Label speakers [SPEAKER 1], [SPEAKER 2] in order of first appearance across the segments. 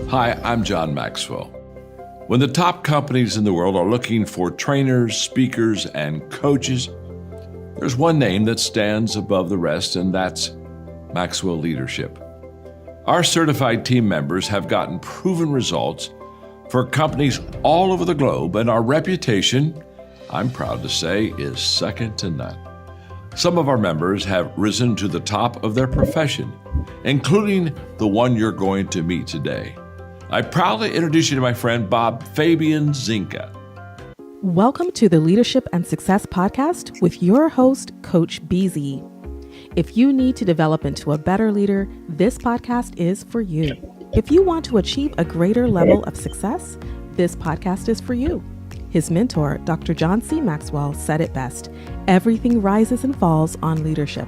[SPEAKER 1] Hi, I'm John Maxwell. When the top companies in the world are looking for trainers, speakers, and coaches, there's one name that stands above the rest, and that's Maxwell Leadership. Our certified team members have gotten proven results for companies all over the globe, and our reputation, I'm proud to say, is second to none. Some of our members have risen to the top of their profession, including the one you're going to meet today. I proudly introduce you to my friend Bob Fabian Zinka.
[SPEAKER 2] Welcome to the Leadership and Success Podcast with your host, Coach BZ. If you need to develop into a better leader, this podcast is for you. If you want to achieve a greater level of success, this podcast is for you. His mentor, Dr. John C. Maxwell, said it best: everything rises and falls on leadership.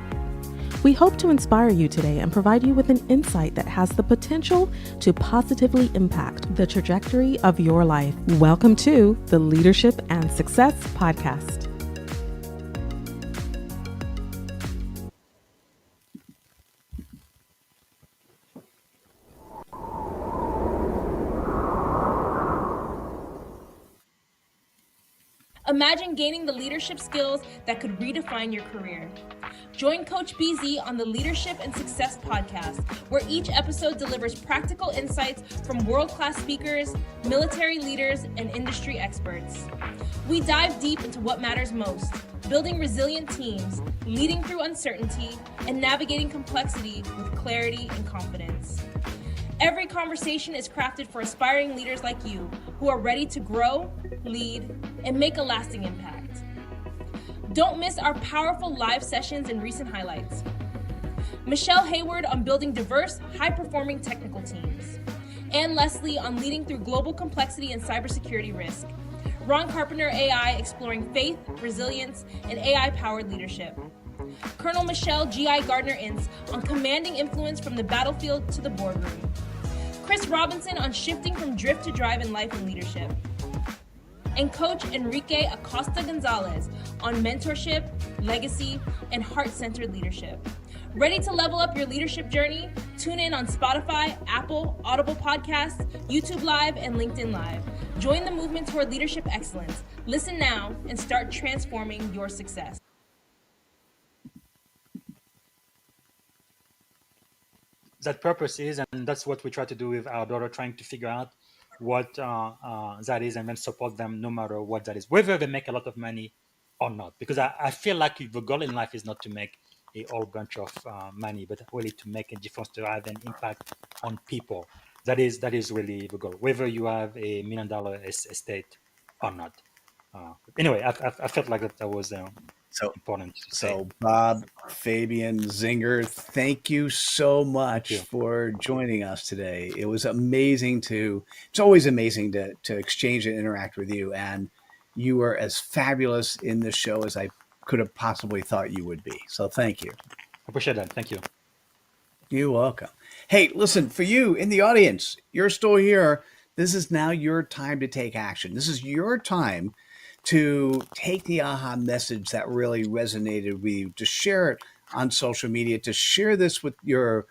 [SPEAKER 2] We hope to inspire you today and provide you with an insight that has the potential to positively impact the trajectory of your life. Welcome to the Leadership and Success Podcast.
[SPEAKER 3] Imagine gaining the leadership skills that could redefine your career. Join Coach BZ on the Leadership and Success Podcast, where each episode delivers practical insights from world-class speakers, military leaders, and industry experts. We dive deep into what matters most: building resilient teams, leading through uncertainty, and navigating complexity with clarity and confidence. Every conversation is crafted for aspiring leaders like you who are ready to grow, lead, and make a lasting impact. Don't miss our powerful live sessions and recent highlights. Michelle Hayward on building diverse, high-performing technical teams. Ann Leslie on leading through global complexity and cybersecurity risk. Ron Carpenter AI exploring faith, resilience, and AI-powered leadership. Colonel Michelle G.I. Gardner-Ince on commanding influence from the battlefield to the boardroom. Chris Robinson on shifting from drift to drive in life and leadership. And Coach Enrique Acosta Gonzalez on mentorship, legacy, and heart-centered leadership. Ready to level up your leadership journey? Tune in on Spotify, Apple, Audible Podcasts, YouTube Live, and LinkedIn Live. Join the movement toward leadership excellence. Listen now and start transforming your success.
[SPEAKER 4] That purpose is, and that's what we try to do with our daughter, trying to figure out what that is and then support them no matter what that is, whether they make a lot of money or not. Because I feel like the goal in life is not to make a whole bunch of money, but really to make a difference, to have an impact on people. That is really the goal, whether you have a $1 million estate or not. Anyway, I felt like that was important to say.
[SPEAKER 5] So Bob Fabian Zinger, thank you so much for joining us today. It was amazing it's always amazing to exchange and interact with you. And you were as fabulous in this show as I could have possibly thought you would be. So thank you.
[SPEAKER 4] I appreciate that. Thank you.
[SPEAKER 5] You're welcome. Hey, listen, for you in the audience, you're still here. This is now your time to take action. This is your time to take the aha message that really resonated with you, to share it on social media, to share this with your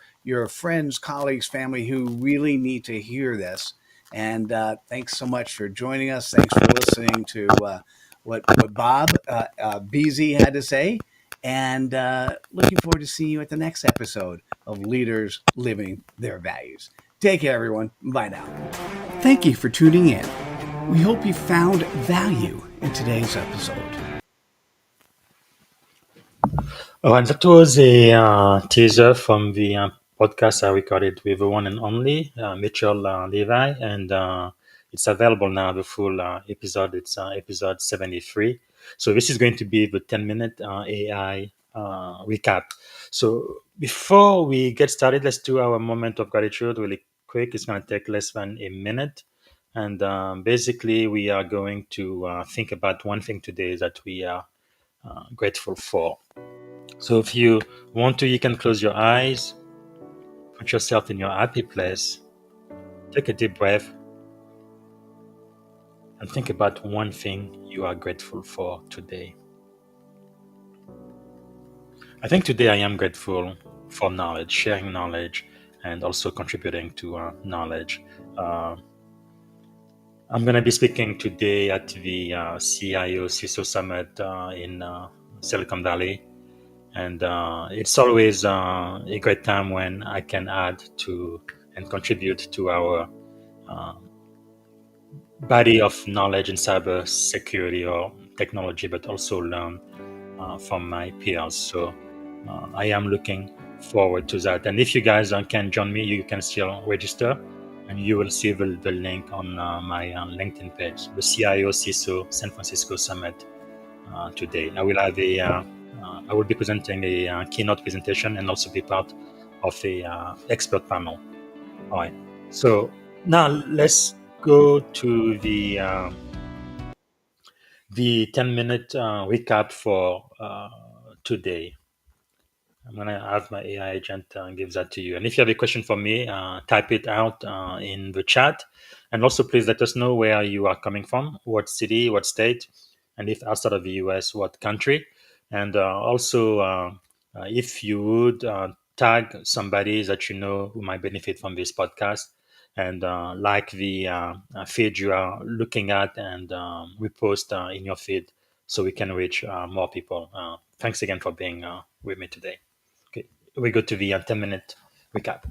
[SPEAKER 5] friends, colleagues, family who really need to hear this. And thanks so much for joining us. Thanks for listening to what Bob BZ had to say. And looking forward to seeing you at the next episode of Leaders Living Their Values. Take care, everyone. Bye now. Thank you for tuning in. We hope you found value in today's episode.
[SPEAKER 4] Oh, and that was a teaser from the podcast I recorded with the one and only Mitchell Levy, and it's available now, the full episode. It's episode 73. So this is going to be the 10-minute AI recap. So before we get started, let's do our moment of gratitude really quick. It's going to take less than a minute. And basically, we are going to think about one thing today that we are grateful for. So if you want to, you can close your eyes, put yourself in your happy place, take a deep breath, and think about one thing you are grateful for today. I think today I am grateful for knowledge, sharing knowledge, and also contributing to knowledge. Uh, I'm going to be speaking today at the CIO CISO Summit in Silicon Valley. And it's always a great time when I can add to and contribute to our body of knowledge in cyber security or technology, but also learn from my peers. So I am looking forward to that. And if you guys can join me, you can still register, and you will see the link on my LinkedIn page, the CIO CISO San Francisco Summit today. I will be presenting a keynote presentation and also be part of a expert panel. All right. So now let's go to the 10-minute recap for today. I'm going to have my AI agent give that to you. And if you have a question for me, type it out in the chat. And also, please let us know where you are coming from, what city, what state, and if outside of the US, what country. And if you would tag somebody that you know who might benefit from this podcast, and like the feed you are looking at, and repost in your feed so we can reach more people. Thanks again for being with me today. Okay, we go to the 10-minute recap.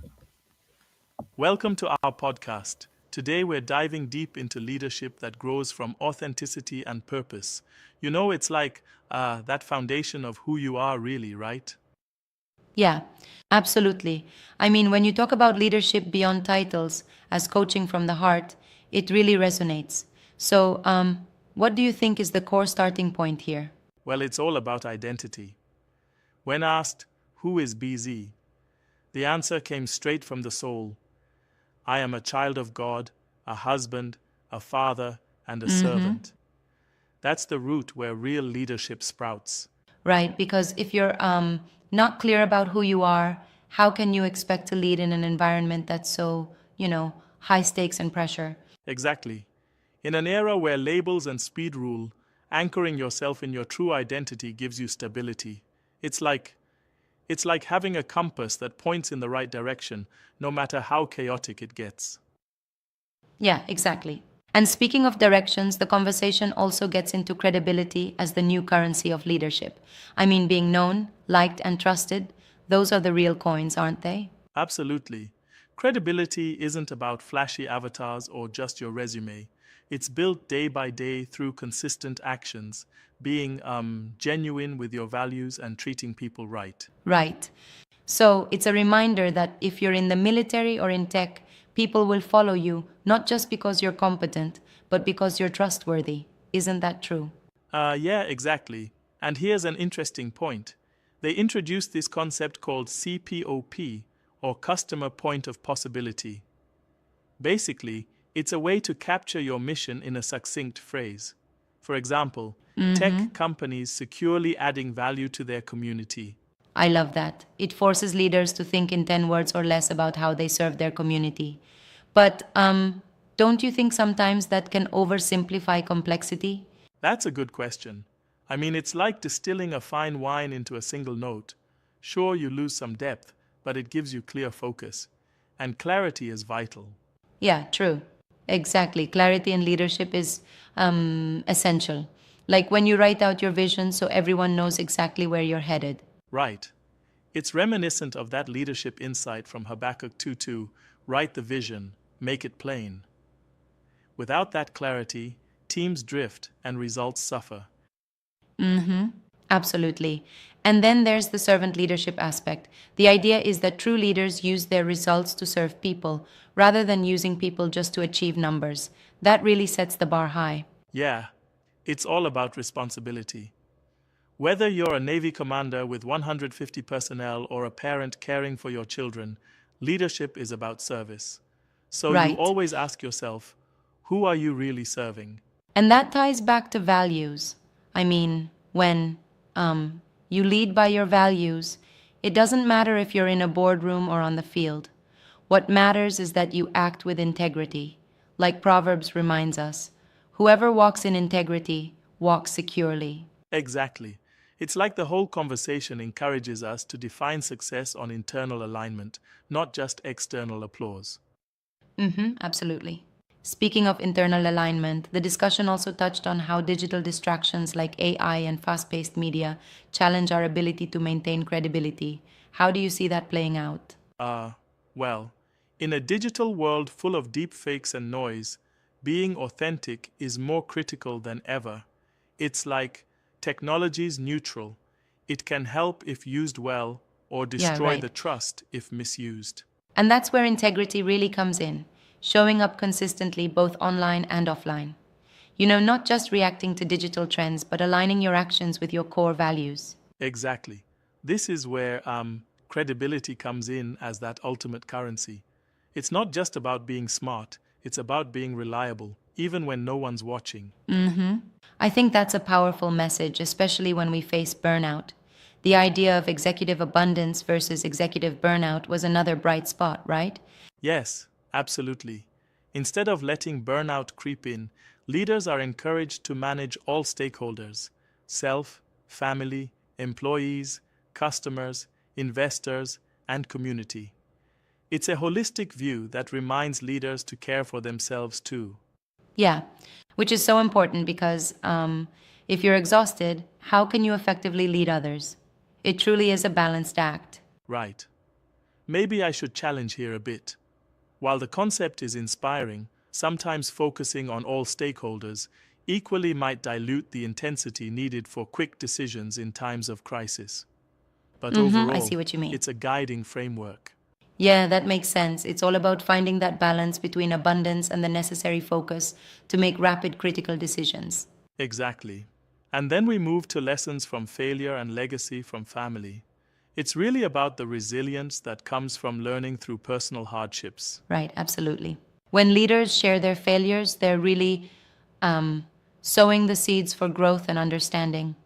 [SPEAKER 6] Welcome to our podcast. Today we're diving deep into leadership that grows from authenticity and purpose. You know, it's like that foundation of who you are really, right?
[SPEAKER 7] Yeah, absolutely. I mean, when you talk about leadership beyond titles as coaching from the heart, it really resonates. So, what do you think is the core starting point here?
[SPEAKER 6] Well, it's all about identity. When asked, who is BZ? The answer came straight from the soul. I am a child of God, a husband, a father, and a servant. That's the root where real leadership sprouts.
[SPEAKER 7] Right? Because if you're not clear about who you are, how can you expect to lead in an environment that's so, high stakes and pressure?
[SPEAKER 6] Exactly. In an era where labels and speed rule, anchoring yourself in your true identity gives you stability. It's like having a compass that points in the right direction, no matter how chaotic it gets.
[SPEAKER 7] Yeah, exactly. And speaking of directions, the conversation also gets into credibility as the new currency of leadership. I mean, being known, liked, and trusted, those are the real coins, aren't they?
[SPEAKER 6] Absolutely. Credibility isn't about flashy avatars or just your resume. It's built day by day through consistent actions, being genuine with your values and treating people right.
[SPEAKER 7] Right. So it's a reminder that if you're in the military or in tech, people will follow you, not just because you're competent, but because you're trustworthy. Isn't that true?
[SPEAKER 6] Yeah, exactly. And here's an interesting point. They introduced this concept called CPOP, or Customer Point of Possibility. Basically, it's a way to capture your mission in a succinct phrase. For example, tech companies securely adding value to their community.
[SPEAKER 7] I love that. It forces leaders to think in 10 words or less about how they serve their community. But don't you think sometimes that can oversimplify complexity?
[SPEAKER 6] That's a good question. I mean, it's like distilling a fine wine into a single note. Sure, you lose some depth, but it gives you clear focus. And clarity is vital.
[SPEAKER 7] Yeah, true. Exactly. Clarity in leadership is essential. Like when you write out your vision so everyone knows exactly where you're headed.
[SPEAKER 6] Right. It's reminiscent of that leadership insight from Habakkuk 2:2, write the vision, make it plain. Without that clarity, teams drift and results suffer.
[SPEAKER 7] Absolutely. And then there's the servant leadership aspect. The idea is that true leaders use their results to serve people rather than using people just to achieve numbers. That really sets the bar high.
[SPEAKER 6] Yeah, it's all about responsibility. Whether you're a Navy commander with 150 personnel or a parent caring for your children, leadership is about service. So you
[SPEAKER 7] Right.
[SPEAKER 6] always ask yourself, who are you really serving?
[SPEAKER 7] And that ties back to values. I mean, when you lead by your values, it doesn't matter if you're in a boardroom or on the field. What matters is that you act with integrity. Like Proverbs reminds us, whoever walks in integrity walks securely.
[SPEAKER 6] Exactly. It's like the whole conversation encourages us to define success on internal alignment, not just external applause.
[SPEAKER 7] Absolutely. Speaking of internal alignment, the discussion also touched on how digital distractions like AI and fast paced media challenge our ability to maintain credibility. How do you see that playing out?
[SPEAKER 6] Uh, well, in a digital world full of deepfakes and noise, being authentic is more critical than ever. It's like technology's neutral. It can help if used well or
[SPEAKER 7] Yeah,
[SPEAKER 6] destroy
[SPEAKER 7] right.
[SPEAKER 6] the trust if misused.
[SPEAKER 7] And that's where integrity really comes in, showing up consistently both online and offline. Not just reacting to digital trends, but aligning your actions with your core values.
[SPEAKER 6] Exactly. This is where credibility comes in as that ultimate currency. It's not just about being smart, it's about being reliable, even when no one's watching.
[SPEAKER 7] I think that's a powerful message, especially when we face burnout. The idea of executive abundance versus executive burnout was another bright spot, right?
[SPEAKER 6] Yes, absolutely. Instead of letting burnout creep in, leaders are encouraged to manage all stakeholders: self, family, employees, customers, investors, and community. It's a holistic view that reminds leaders to care for themselves too.
[SPEAKER 7] Yeah, which is so important because if you're exhausted, how can you effectively lead others? It truly is a balanced act.
[SPEAKER 6] Right. Maybe I should challenge here a bit. While the concept is inspiring, sometimes focusing on all stakeholders equally might dilute the intensity needed for quick decisions in times of crisis. But
[SPEAKER 7] I see
[SPEAKER 6] overall,
[SPEAKER 7] what you mean.
[SPEAKER 6] it's a guiding framework.
[SPEAKER 7] Yeah, that makes sense. It's all about finding that balance between abundance and the necessary focus to make rapid critical decisions.
[SPEAKER 6] Exactly. And then we move to lessons from failure and legacy from family. It's really about the resilience that comes from learning through personal hardships.
[SPEAKER 7] Right, absolutely. When leaders share their failures, they're really um, sowing the seeds for growth and understanding.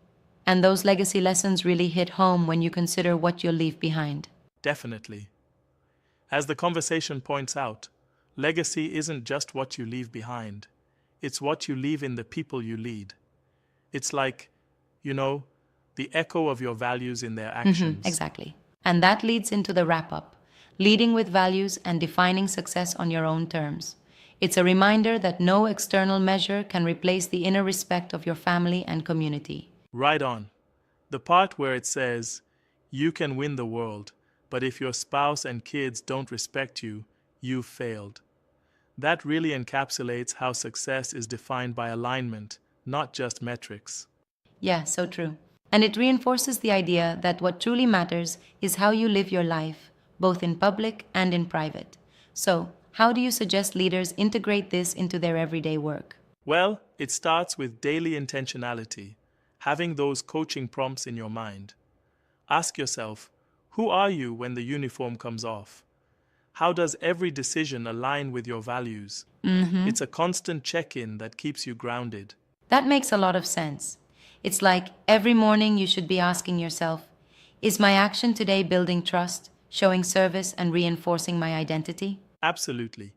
[SPEAKER 7] And those legacy lessons really hit home when you consider what you'll leave behind.
[SPEAKER 6] Definitely. As the conversation points out, legacy isn't just what you leave behind, it's what you leave in the people you lead. It's like, you know, the echo of your values in their actions.
[SPEAKER 7] Exactly. And that leads into the wrap up, leading with values and defining success on your own terms. It's a reminder that no external measure can replace the inner respect of your family and community.
[SPEAKER 6] Right on. The part where it says, you can win the world, but if your spouse and kids don't respect you, you've failed. That really encapsulates how success is defined by alignment, not just metrics.
[SPEAKER 7] Yeah, so true. And it reinforces the idea that what truly matters is how you live your life, both in public and in private. So, how do you suggest leaders integrate this into their everyday work?
[SPEAKER 6] Well, it starts with daily intentionality, having those coaching prompts in your mind. Ask yourself, who are you when the uniform comes off? How does every decision align with your values? It's a constant check in that keeps you grounded.
[SPEAKER 7] That makes a lot of sense. It's like every morning you should be asking yourself, is my action today building trust, showing service, and reinforcing my identity?
[SPEAKER 6] Absolutely.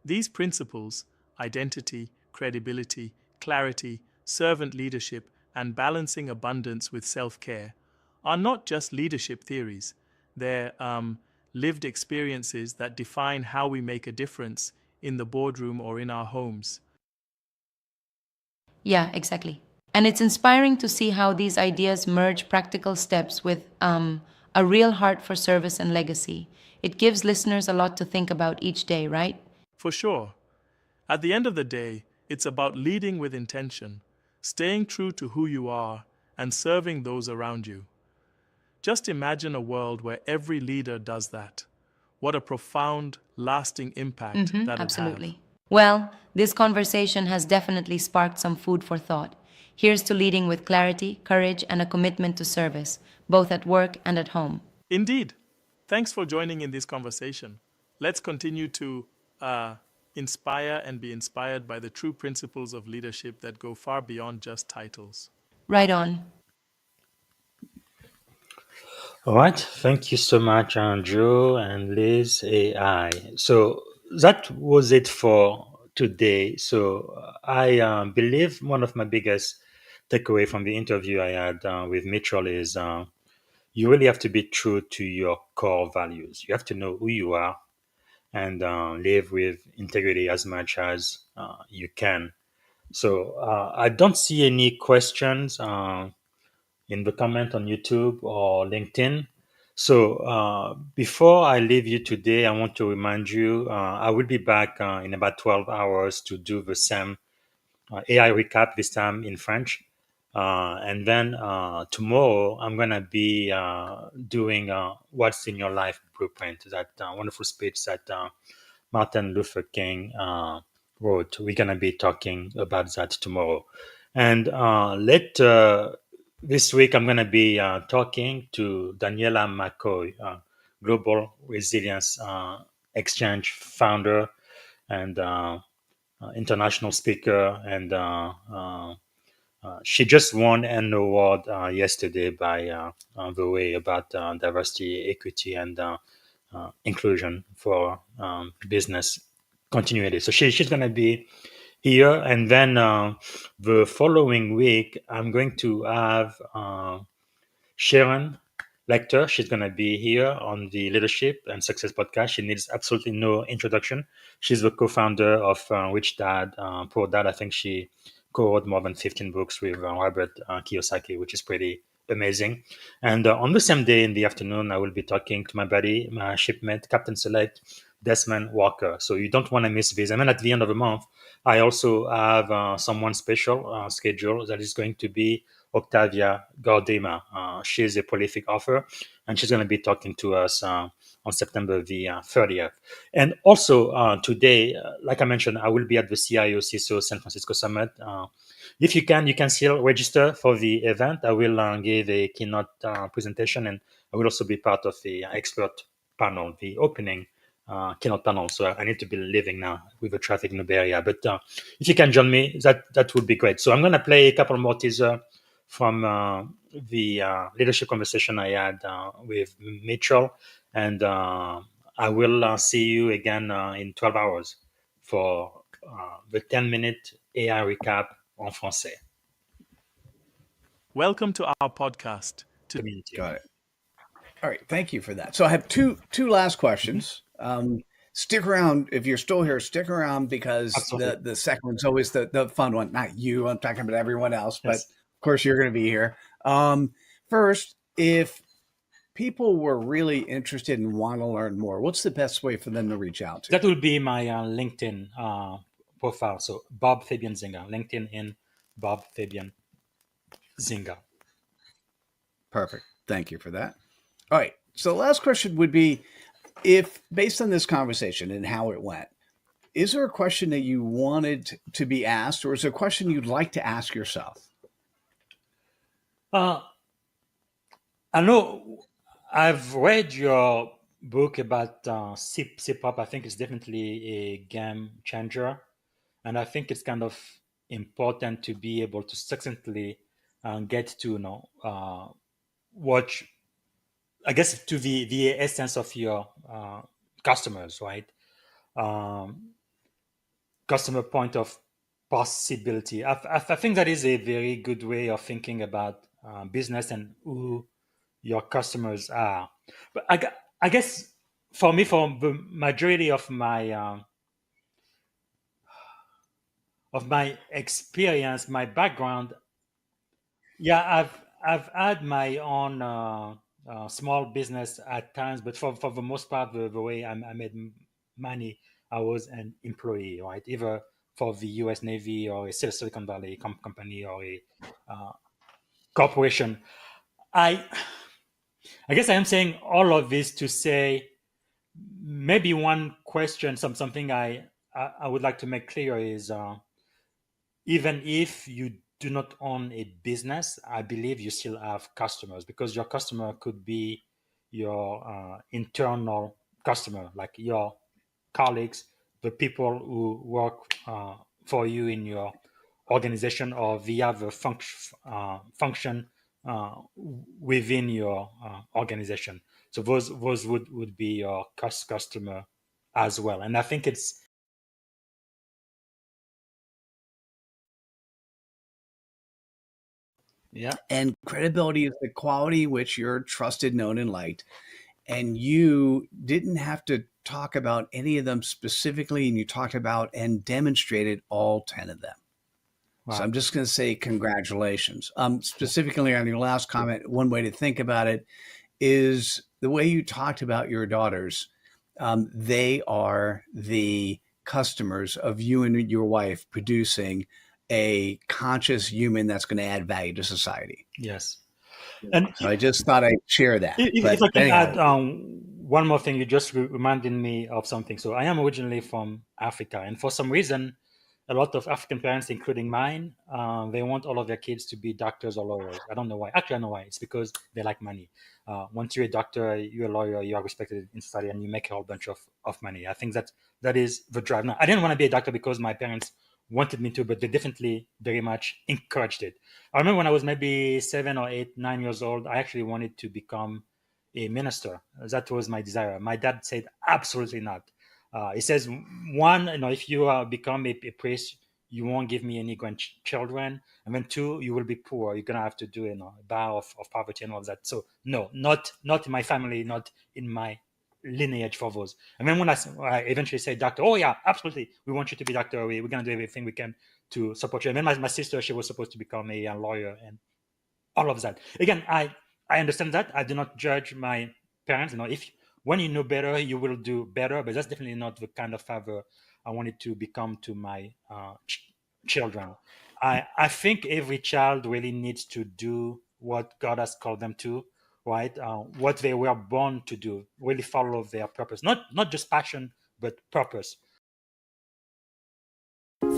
[SPEAKER 6] These principles, identity, credibility, clarity, servant leadership, and balancing abundance with self care, are not just leadership theories. They're lived experiences that define how we make a difference in the boardroom or in our homes.
[SPEAKER 7] Yeah, exactly. And it's inspiring to see how these ideas merge practical steps with a real heart for service and legacy. It gives listeners a lot to think about each day, right?
[SPEAKER 6] For sure. At the end of the day, it's about leading with intention, staying true to who you are, and serving those around you. Just imagine a world where every leader does that. What a profound, lasting impact that'd have.
[SPEAKER 7] Absolutely. Well, this conversation has definitely sparked some food for thought. Here's to leading with clarity, courage, and a commitment to service, both at work and at home.
[SPEAKER 6] Indeed. Thanks for joining in this conversation. Let's continue to inspire and be inspired by the true principles of leadership that go far beyond just titles.
[SPEAKER 7] Right on.
[SPEAKER 4] All right. Thank you so much, Andrew and Liz AI. So that was it for today. So I believe one of my biggest takeaway from the interview I had with Mitchell is you really have to be true to your core values. You have to know who you are and live with integrity as much as you can. So I don't see any questions in the comment on YouTube or LinkedIn. So before I leave you today, I want to remind you I will be back in about 12 hours to do the same AI recap, this time in French. And then tomorrow, I'm going to be doing What's in Your Life Blueprint, that wonderful speech that Martin Luther King wrote. We're going to be talking about that tomorrow. And later this week, I'm going to be talking to Daniela McCoy, Global Resilience Exchange founder and international speaker. And she just won an award yesterday by the way about diversity, equity, and inclusion for business continuity. So she's going to be here. And then the following week, I'm going to have Sharon Lecter. She's going to be here on the Leadership and Success podcast. She needs absolutely no introduction. She's the co-founder of Rich Dad, Poor Dad. I think she co-wrote more than 15 books with Robert Kiyosaki, which is pretty amazing. And on the same day in the afternoon, I will be talking to my buddy, my shipmate, Captain Select, Desmond Walker. So you don't want to miss this. And then at the end of the month, I also have someone special scheduled that is going to be Octavia Gardema. She is a prolific author, and she's going to be talking to us on September the 30th. And also today, like I mentioned, I will be at the CIO CISO San Francisco Summit. If you can still register for the event. I will give a keynote presentation, and I will also be part of the expert panel, the opening keynote panel. So I need to be leaving now with the traffic in the Bay Area. But if you can join me, that would be great. So I'm going to play a couple more teasers from the leadership conversation I had with Mitchell. And I will see you again in 12 hours for the 10-minute AI recap en français.
[SPEAKER 6] Welcome to our podcast.
[SPEAKER 4] Community.
[SPEAKER 5] Got it. All right, thank you for that. So I have two last questions. Stick around if you're still here. Stick around because the second one's always the fun one. Not you. I'm talking about everyone else, but of course you're going to be here. First, if people were really interested and want to learn more, what's the best way for them to reach out to?
[SPEAKER 4] That will be my LinkedIn profile. So Bob Fabian Zinga, LinkedIn in Bob Fabian Zinga.
[SPEAKER 5] Perfect. Thank you for that. All right. So the last question would be, if based on this conversation and how it went, is there a question that you wanted to be asked, or is there a question you'd like to ask yourself?
[SPEAKER 4] I know I've read your book about CPOP. I think it's definitely a game changer. And I think it's kind of important to be able to succinctly get to watch, I guess, to the essence of your customers, right? Customer point of possibility. I think that is a very good way of thinking about business and who your customers are. But I guess for me, for the majority of my experience, my background, yeah, I've had my own small business at times, but for the most part, the way I made money, I was an employee, right? Either for the U.S. Navy or a Silicon Valley company or a corporation. I guess I am saying all of this to say maybe one question, something I would like to make clear is even if you do not own a business, I believe you still have customers, because your customer could be your internal customer, like your colleagues, the people who work for you in your organization or via the function within your organization. So those would be your customer as well. And I think it's
[SPEAKER 5] And credibility is the quality which you're trusted, known, and liked. And you didn't have to talk about any of them specifically, and you talked about and demonstrated all 10 of them. Wow. So I'm just going to say congratulations. Specifically on your last comment, one way to think about it is the way you talked about your daughters. They are the customers of you and your wife producing a conscious human that's going to add value to society.
[SPEAKER 4] Yes. And
[SPEAKER 5] so I just thought I'd share that.
[SPEAKER 4] If I can add one more thing, you just reminded me of something. So I am originally from Africa, and for some reason, a lot of African parents, including mine, they want all of their kids to be doctors or lawyers. I don't know why. Actually, I know why. It's because they like money. Once you're a doctor, you're a lawyer, you are respected in society, and you make a whole bunch of money. I think that is the drive. Now, I didn't want to be a doctor because my parents wanted me to, but they definitely very much encouraged it. I remember when I was maybe 7 or 8, 9 years old, I actually wanted to become a minister. That was my desire. My dad said, absolutely not. He says, one, if you become a priest, you won't give me any grandchildren. And then 2, you will be poor. You're going to have to do a vow of poverty and all of that. So no, not in my family, not in my lineage for those. And then when I eventually say doctor, oh yeah, absolutely, we want you to be doctor. We're going to do everything we can to support you. And then my sister, she was supposed to become a lawyer and all of that. Again, I understand that. I do not judge my parents. When you know better, you will do better, but that's definitely not the kind of father I wanted to become to my children. I think every child really needs to do what God has called them to, right? What they were born to do, really follow their purpose. Not just passion, but purpose.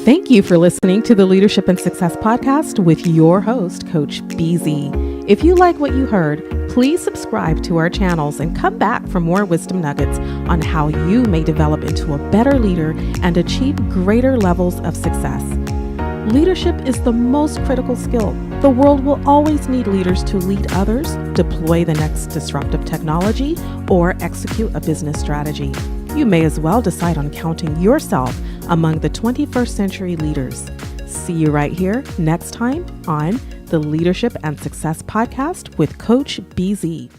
[SPEAKER 2] Thank you for listening to the Leadership and Success Podcast with your host, Coach BZ. If you like what you heard, please subscribe to our channels and come back for more wisdom nuggets on how you may develop into a better leader and achieve greater levels of success. Leadership is the most critical skill. The world will always need leaders to lead others, deploy the next disruptive technology, or execute a business strategy. You may as well decide on counting yourself among the 21st century leaders. See you right here next time on the Leadership and Success Podcast with Coach BZ.